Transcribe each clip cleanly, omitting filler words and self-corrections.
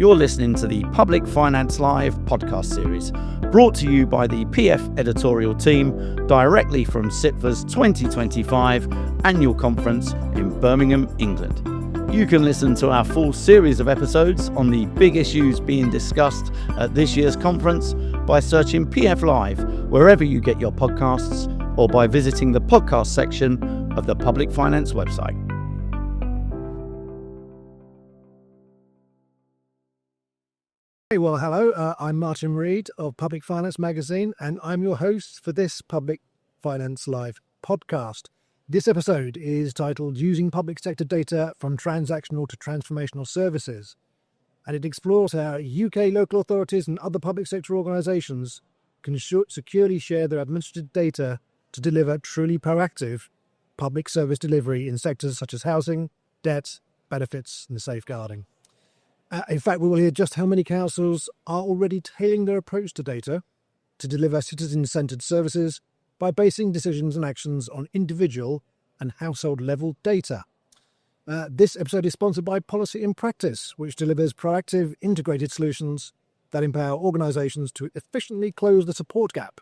You're listening to the Public Finance Live podcast series, brought to you by the PF editorial team directly from SITFA's 2025 annual conference in Birmingham, England. You can listen to our full series of episodes on the big issues being discussed at this year's conference by searching PF Live wherever you get your podcasts or by visiting the podcast section of the Public Finance website. Hey, well, hello. I'm Martin Reed of Public Finance Magazine, and I'm your host for this Public Finance Live podcast. This episode is titled Using Public Sector Data from Transactional to Transformational Services, and it explores how UK local authorities and other public sector organisations can securely share their administrative data to deliver truly proactive public service delivery in sectors such as housing, debt, benefits and safeguarding. In fact, we will hear just how many councils are already tailoring their approach to data to deliver citizen-centred services by basing decisions and actions on individual and household-level data. This episode is sponsored by Policy in Practice, which delivers proactive, integrated solutions that empower organisations to efficiently close the support gap.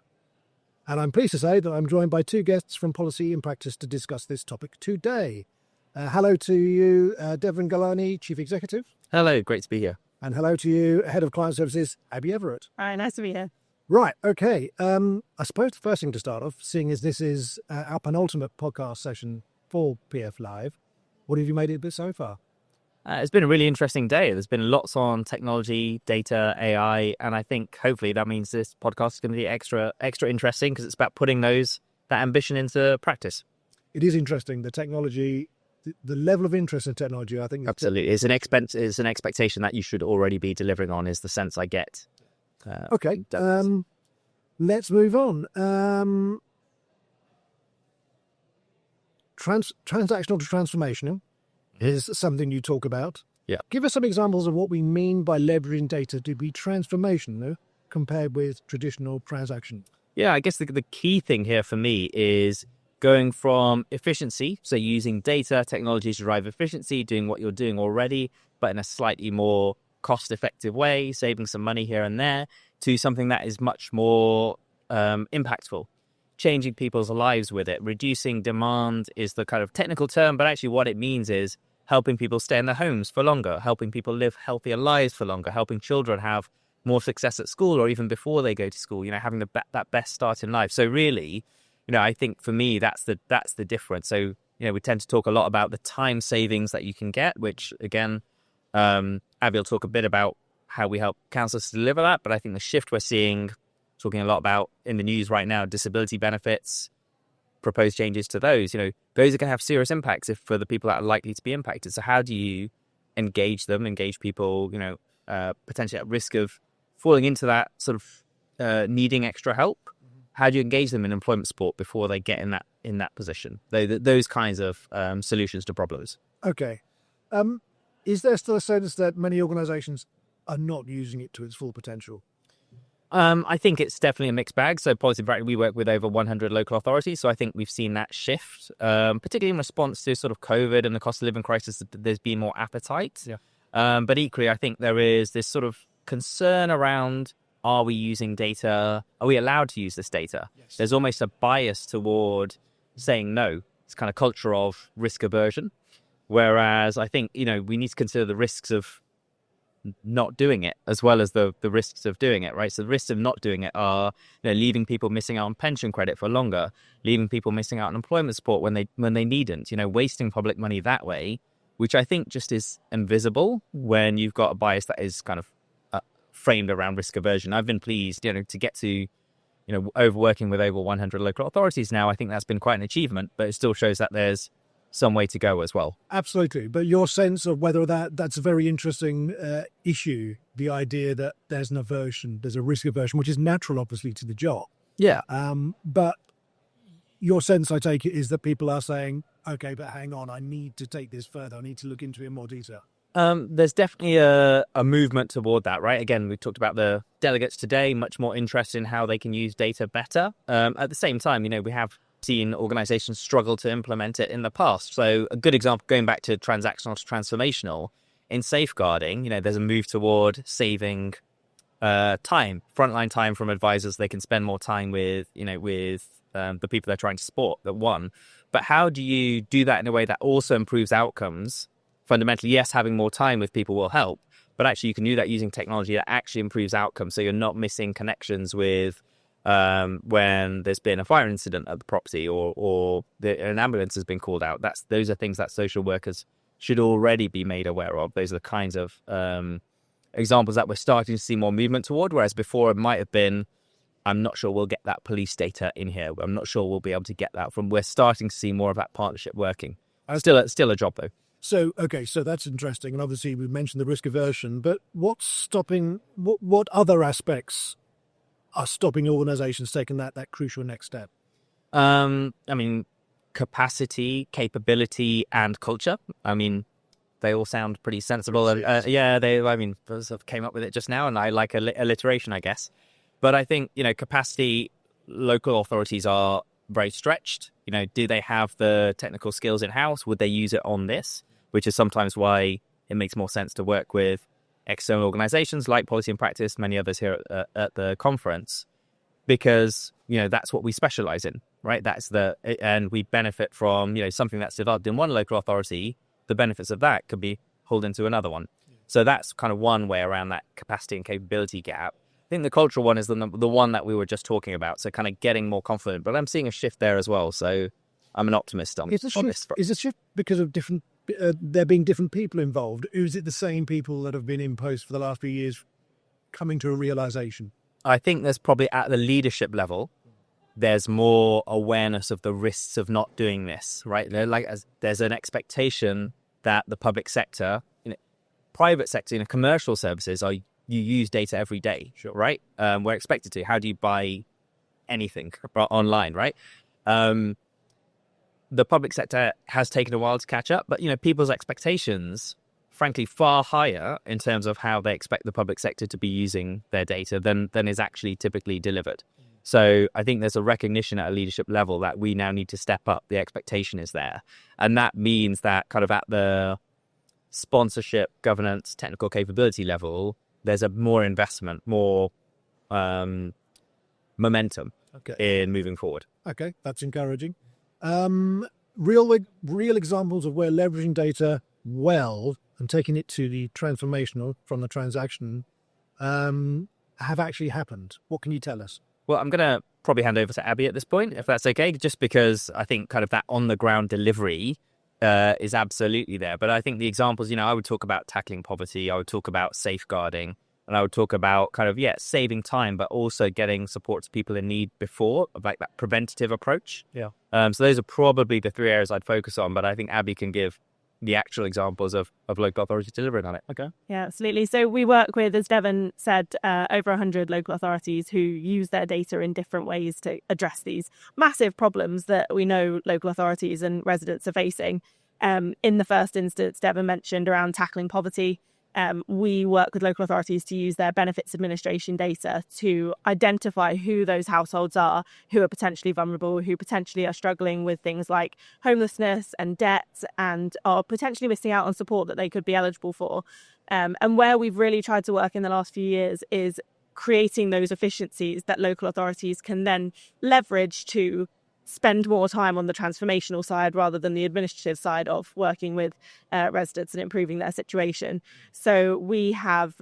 And I'm pleased to say that I'm joined by two guests from Policy in Practice to discuss this topic today. Hello to you, Deven Ghelani, Chief Executive. Hello, great to be here. And hello to you, Head of Client Services, Abbie Everett. All right, nice to be here. Right, okay. I suppose the first thing to start off, seeing as this is our penultimate podcast session for PF Live, what have you made of it so far? It's been a really interesting day. There's been lots on technology, data, AI, and I think hopefully that means this podcast is going to be extra interesting because it's about putting that ambition into practice. It is interesting, the technology. The level of interest in technology, I think... Absolutely. It's an expectation that you should already be delivering on, is the sense I get. Okay. Let's move on. Transactional to transformational is something you talk about. Yeah. Give us some examples of what we mean by leveraging data to be transformational compared with traditional transaction. Yeah, I guess the key thing here for me is going from efficiency, so using data, technology to drive efficiency, doing what you're doing already, but in a slightly more cost-effective way, saving some money here and there, to something that is much more impactful, changing people's lives with it. Reducing demand is the kind of technical term, but actually what it means is helping people stay in their homes for longer, helping people live healthier lives for longer, helping children have more success at school or even before they go to school, having that best start in life. So really, I think for me, that's the difference. So, we tend to talk a lot about the time savings that you can get, which again, Abbie will talk a bit about how we help councils to deliver that. But I think the shift we're seeing, talking a lot about in the news right now, disability benefits, proposed changes to those, those are going to have serious impacts for the people that are likely to be impacted. So how do you engage people, potentially at risk of falling into that sort of needing extra help? How do you engage them in employment support before they get in that position? Those kinds of solutions to problems. Okay. Is there still a sense that many organisations are not using it to its full potential? I think it's definitely a mixed bag. So Policy in Practice, we work with over 100 local authorities. So I think we've seen that shift, particularly in response to sort of COVID and the cost of living crisis. There's been more appetite. Yeah. But equally, I think there is this sort of concern around, are we using data? Are we allowed to use this data? Yes. There's almost a bias toward saying no. It's kind of culture of risk aversion. Whereas I think, we need to consider the risks of not doing it as well as the risks of doing it, right? So the risks of not doing it are, leaving people missing out on pension credit for longer, leaving people missing out on employment support when they needn't, wasting public money that way, which I think just is invisible when you've got a bias that is kind of framed around risk aversion. I've been pleased, to get to, working with over 100 local authorities now. I think that's been quite an achievement, but it still shows that there's some way to go as well. Absolutely. But your sense of whether that's a very interesting issue, the idea that there's an aversion, there's a risk aversion, which is natural, obviously, to the job. Yeah. But your sense, I take it, is that people are saying, okay, but hang on, I need to take this further. I need to look into it in more detail. There's definitely a movement toward that, right? Again, we talked about the delegates today, much more interested in how they can use data better. At the same time, we have seen organizations struggle to implement it in the past. So a good example, going back to transactional to transformational, in safeguarding, there's a move toward saving frontline time from advisors. They can spend more time with the people they're trying to support. That one, but how do you do that in a way that also improves outcomes? Fundamentally, yes, having more time with people will help, but actually you can do that using technology that actually improves outcomes. So you're not missing connections with when there's been a fire incident at the property or an ambulance has been called out. Those are things that social workers should already be made aware of. Those are the kinds of examples that we're starting to see more movement toward, whereas before it might have been, I'm not sure we'll get that police data in here. I'm not sure we'll be able to get that from. We're starting to see more of that partnership working. Still a job though. So that's interesting. And obviously we mentioned the risk aversion, but what's stopping, what other aspects are stopping organizations taking that crucial next step? Capacity, capability, and culture. They all sound pretty sensible. Sort of came up with it just now, and I like alliteration, I guess. But I think, capacity, local authorities are very stretched. Do they have the technical skills in-house? Would they use it on this? Which is sometimes why it makes more sense to work with external organizations like Policy and Practice, many others here at the conference, because, that's what we specialize in, right? And we benefit from, something that's developed in one local authority. The benefits of that could be pulled into another one. So that's kind of one way around that capacity and capability gap. I think the cultural one is the one that we were just talking about. So kind of getting more confident, but I'm seeing a shift there as well. So I'm an optimist on this. Is the shift because of different, there being different people involved? Or is it the same people that have been in post for the last few years coming to a realization? I think there's probably at the leadership level, there's more awareness of the risks of not doing this, right? There's an expectation that the public sector, private sector, commercial services you use data every day, sure, right? We're expected to. How do you buy anything online, right? The public sector has taken a while to catch up, but people's expectations, frankly, far higher in terms of how they expect the public sector to be using their data than is actually typically delivered. So I think there's a recognition at a leadership level that we now need to step up. The expectation is there. And that means that kind of at the sponsorship, governance, technical capability level, there's a more investment, more momentum in moving forward. Okay, that's encouraging. Real examples of where leveraging data well and taking it to the transformational from the transaction have actually happened. What can you tell us? Well, I'm going to probably hand over to Abbie at this point, if that's okay, just because I think kind of that on-the-ground delivery is absolutely there. But I think the examples, I would talk about tackling poverty, I would talk about safeguarding, and I would talk about kind of, saving time, but also getting support to people in need before, like that preventative approach. Yeah. So those are probably the three areas I'd focus on, but I think Abbie can give the actual examples of local authorities delivering on it. Okay. Yeah, absolutely. So we work with, as Deven said, over 100 local authorities who use their data in different ways to address these massive problems that we know local authorities and residents are facing. In the first instance, Deven mentioned around tackling poverty. We work with local authorities to use their benefits administration data to identify who those households are, who are potentially vulnerable, who potentially are struggling with things like homelessness and debt and are potentially missing out on support that they could be eligible for. And where we've really tried to work in the last few years is creating those efficiencies that local authorities can then leverage to spend more time on the transformational side rather than the administrative side of working with residents and improving their situation. So we have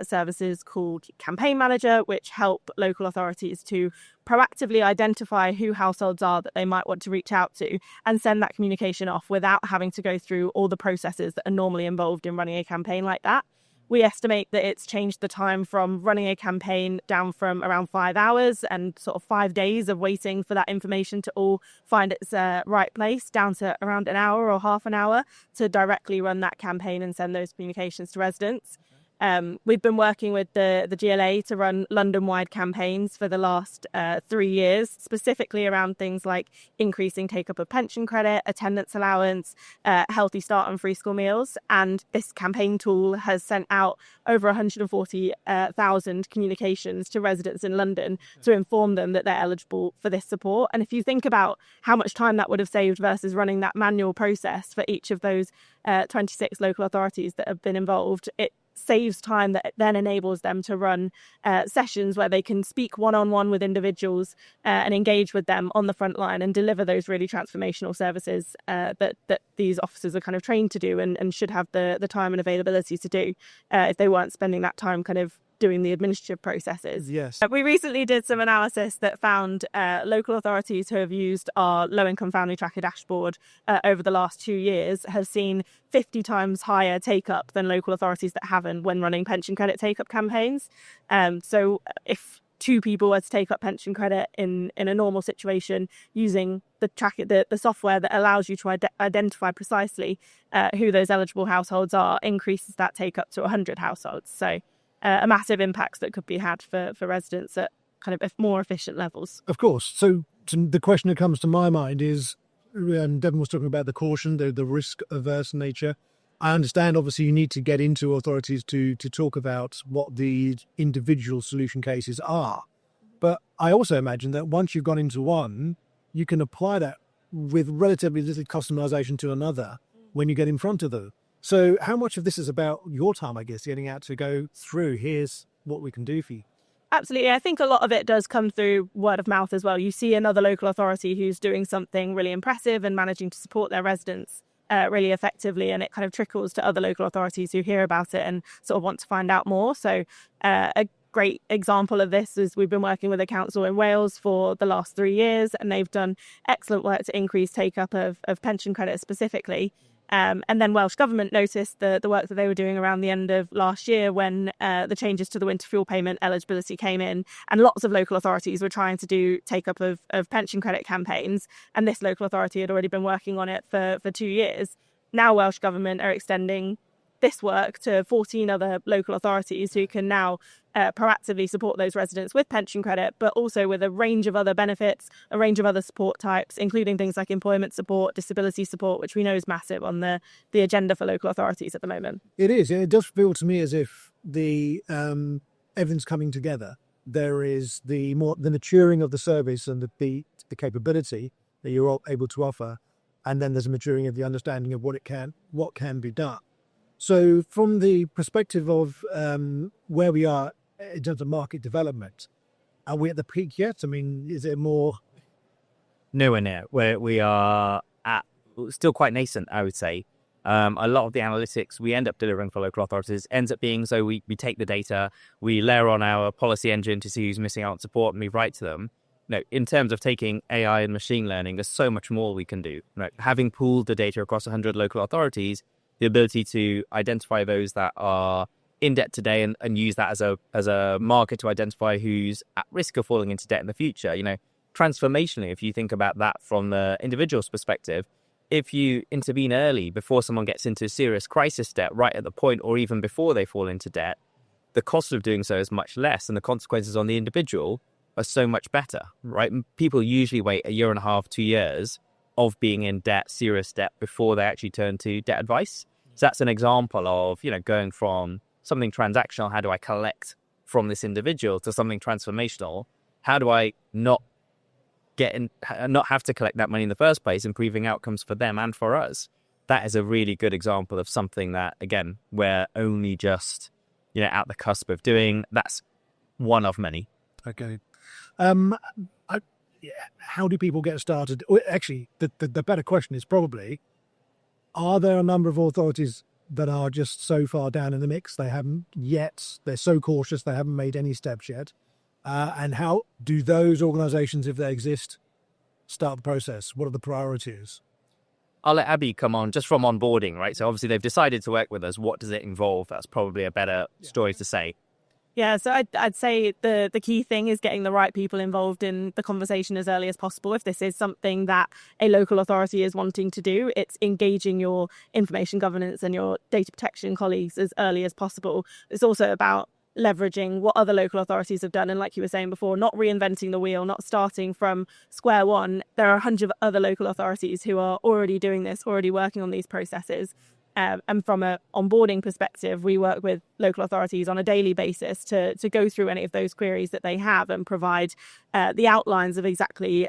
services called Campaign Manager, which help local authorities to proactively identify who households are that they might want to reach out to and send that communication off without having to go through all the processes that are normally involved in running a campaign like that. We estimate that it's changed the time from running a campaign down from around 5 hours and sort of 5 days of waiting for that information to all find its right place down to around an hour or half an hour to directly run that campaign and send those communications to residents. We've been working with the GLA to run London-wide campaigns for the last 3 years, specifically around things like increasing take-up of pension credit, attendance allowance, healthy start and free school meals. And this campaign tool has sent out over 140,000 communications to residents in London to inform them that they're eligible for this support. And if you think about how much time that would have saved versus running that manual process for each of those 26 local authorities that have been involved, it saves time that then enables them to run sessions where they can speak one-on-one with individuals and engage with them on the front line and deliver those really transformational services that these officers are kind of trained to do and should have the time and availability to do if they weren't spending that time kind of doing the administrative processes. Yes. We recently did some analysis that found local authorities who have used our low-income family tracker dashboard over the last 2 years have seen 50 times higher take-up than local authorities that haven't when running pension credit take-up campaigns. So if 2 people were to take up pension credit in a normal situation using the software that allows you to identify precisely who those eligible households are, increases that take-up to 100 households. So a massive impact that could be had for residents at kind of more efficient levels. Of course. So the question that comes to my mind is, and Deven was talking about the caution, the risk-averse nature. I understand, obviously, you need to get into authorities to talk about what the individual solution cases are. But I also imagine that once you've gone into one, you can apply that with relatively little customization to another when you get in front of them. So how much of this is about your time, I guess, getting out to go through, here's what we can do for you? Absolutely. I think a lot of it does come through word of mouth as well. You see another local authority who's doing something really impressive and managing to support their residents really effectively, and it kind of trickles to other local authorities who hear about it and sort of want to find out more. So a great example of this is we've been working with a council in Wales for the last 3 years, and they've done excellent work to increase take-up of pension credit specifically. And then Welsh Government noticed the work that they were doing around the end of last year when the changes to the winter fuel payment eligibility came in, and lots of local authorities were trying to do take-up of pension credit campaigns, and this local authority had already been working on it for 2 years. Now Welsh Government are extending this work to 14 other local authorities who can now proactively support those residents with pension credit, but also with a range of other benefits, a range of other support types, including things like employment support, disability support, which we know is massive on the agenda for local authorities at the moment. It is. It does feel to me as if the everything's coming together. There is the maturing of the service and the capability that you're able to offer, and then there's a maturing of the understanding of what can be done. So from the perspective of where we are in terms of market development, are we at the peak yet? I mean, is it more? Nowhere near. Where we are at, still quite nascent, I would say. A lot of the analytics we end up delivering for local authorities ends up being, so we take the data, we layer on our policy engine to see who's missing out on support, and we write to them. No, in terms of taking AI and machine learning, there's so much more we can do. Right? Having pooled the data across 100 local authorities, the ability to identify those that are in debt today and use that as a marker to identify who's at risk of falling into debt in the future. Transformationally, if you think about that from the individual's perspective, if you intervene early before someone gets into serious crisis debt, right at the point or even before they fall into debt, the cost of doing so is much less and the consequences on the individual are so much better, right? People usually wait 1.5 years, 2 years of being in debt, serious debt, before they actually turn to debt advice. So that's an example of, going from something transactional, how do I collect from this individual, to something transformational, how do I not have to collect that money in the first place, improving outcomes for them and for us. That is a really good example of something that, again, we're only just, at the cusp of doing. That's one of many. Okay. How do people get started? Actually, the better question is probably, are there a number of authorities that are just so far down in the mix they're so cautious they haven't made any steps yet? And how do those organisations, if they exist, start the process? What are the priorities? I'll let Abbie come on just from onboarding, right? So obviously they've decided to work with us. What does it involve? That's probably a better story to say. Yeah, so I'd say the key thing is getting the right people involved in the conversation as early as possible. If this is something that a local authority is wanting to do, it's engaging your information governance and your data protection colleagues as early as possible. It's also about leveraging what other local authorities have done. And like you were saying before, not reinventing the wheel, not starting from square one. There are 100 other local authorities who are already doing this, already working on these processes. And from an onboarding perspective, we work with local authorities on a daily basis to go through any of those queries that they have and provide the outlines of exactly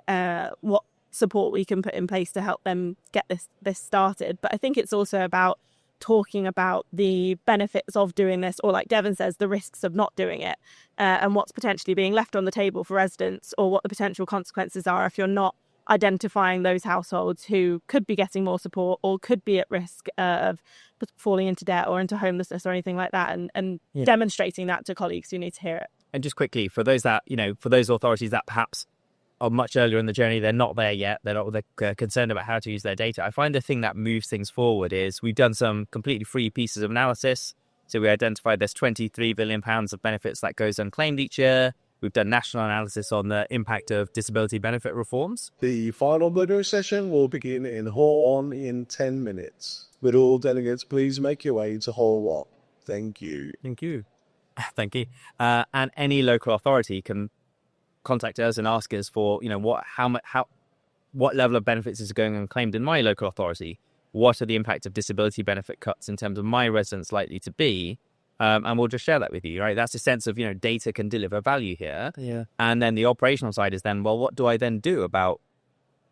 what support we can put in place to help them get this started. But I think it's also about talking about the benefits of doing this, or like Deven says, the risks of not doing it, and what's potentially being left on the table for residents, or what the potential consequences are if you're not identifying those households who could be getting more support or could be at risk of falling into debt or into homelessness or anything like that, and demonstrating that to colleagues who need to hear it. And just quickly, for those that, for those authorities that perhaps are much earlier in the journey, they're not there yet, they're concerned about how to use their data. I find the thing that moves things forward is we've done some completely free pieces of analysis. So we identified there's £23 billion of benefits that goes unclaimed each year. We've done national analysis on the impact of disability benefit reforms. The final plenary session will begin in Hall 1 in 10 minutes. Would all delegates please make your way to Hall 1? Thank you. Thank you. Thank you. And any local authority can contact us and ask us for, what level of benefits is going unclaimed in my local authority? What are the impact of disability benefit cuts in terms of my residents likely to be? And we'll just share that with you, right? That's a sense of, data can deliver value here. Yeah. And then the operational side is then, well, what do I then do about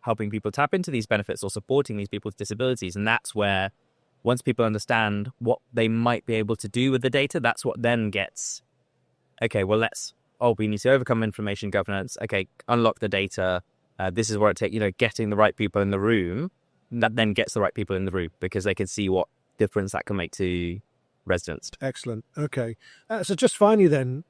helping people tap into these benefits or supporting these people's disabilities? And that's where, once people understand what they might be able to do with the data, that's what then gets, okay, well, we need to overcome information governance. Okay, unlock the data. This is where it takes, getting the right people in the room. That then gets the right people in the room because they can see what difference that can make to residents. Excellent. Okay. So just finally then,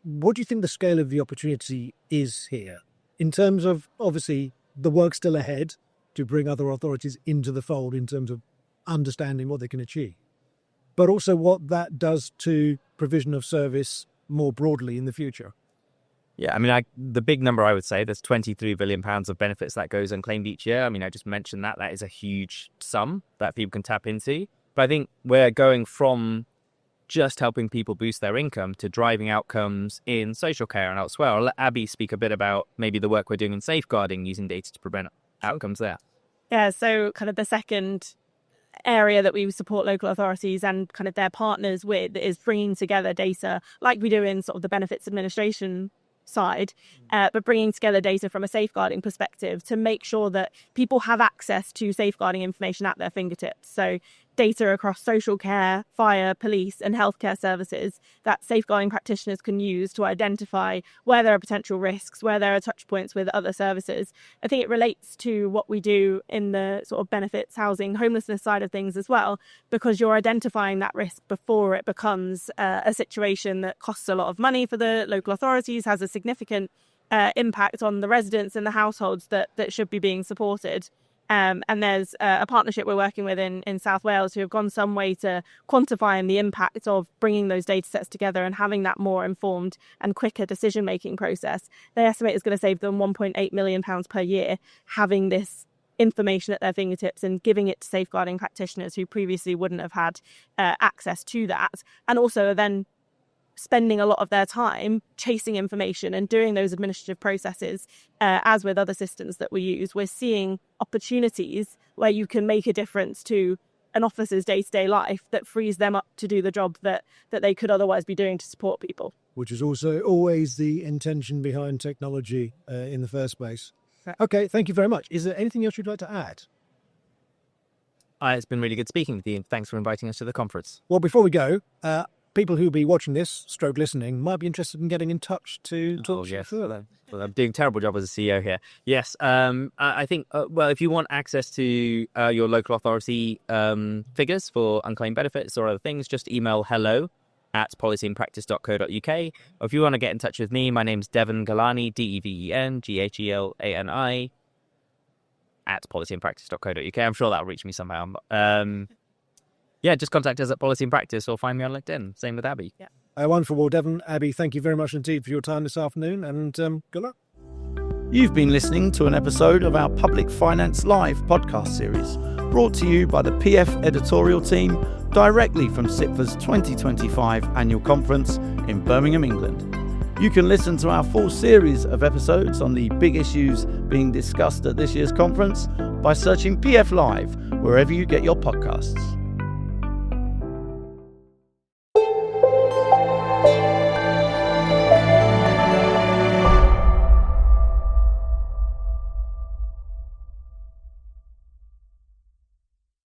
what do you think the scale of the opportunity is here in terms of, obviously, the work still ahead to bring other authorities into the fold in terms of understanding what they can achieve, but also what that does to provision of service more broadly in the future? Yeah, the big number I would say, there's £23 billion of benefits that goes unclaimed each year. I just mentioned that is a huge sum that people can tap into. But I think we're going from just helping people boost their income to driving outcomes in social care and elsewhere. I'll let Abbie speak a bit about maybe the work we're doing in safeguarding using data to prevent outcomes there. Yeah, so kind of the second area that we support local authorities and kind of their partners with is bringing together data like we do in sort of the benefits administration side, but bringing together data from a safeguarding perspective to make sure that people have access to safeguarding information at their fingertips. So data across social care, fire, police and healthcare services that safeguarding practitioners can use to identify where there are potential risks, where there are touch points with other services. I think it relates to what we do in the sort of benefits, housing, homelessness side of things as well, because you're identifying that risk before it becomes a situation that costs a lot of money for the local authorities, has a significant impact on the residents and the households that should be being supported. And there's a partnership we're working with in South Wales who have gone some way to quantifying the impact of bringing those data sets together and having that more informed and quicker decision-making process. They estimate it's going to save them £1.8 million per year having this information at their fingertips and giving it to safeguarding practitioners who previously wouldn't have had access to that. And also then spending a lot of their time chasing information and doing those administrative processes, as with other systems that we use, we're seeing opportunities where you can make a difference to an officer's day-to-day life that frees them up to do the job that they could otherwise be doing to support people. Which is also always the intention behind technology in the first place. Okay, thank you very much. Is there anything else you'd like to add? It's been really good speaking with you, and thanks for inviting us to the conference. Well, before we go, people who'll be watching this, stroke listening, might be interested in getting in touch to talk to you further. Well, I'm doing a terrible job as a CEO here. Yes, I think, if you want access to your local authority figures for unclaimed benefits or other things, just email hello@policyandpractice.co.uk. Or if you want to get in touch with me, my name's Deven Ghelani, Deven Ghelani, @policyandpractice.co.uk. I'm sure that'll reach me somehow. Just contact us at Policy and Practice or find me on LinkedIn. Same with Abbie. Yeah. Wonderful. Well, Deven, Abbie, thank you very much indeed for your time this afternoon, and good luck. You've been listening to an episode of our Public Finance Live podcast series, brought to you by the PF editorial team directly from SIPFA's 2025 annual conference in Birmingham, England. You can listen to our full series of episodes on the big issues being discussed at this year's conference by searching PF Live wherever you get your podcasts.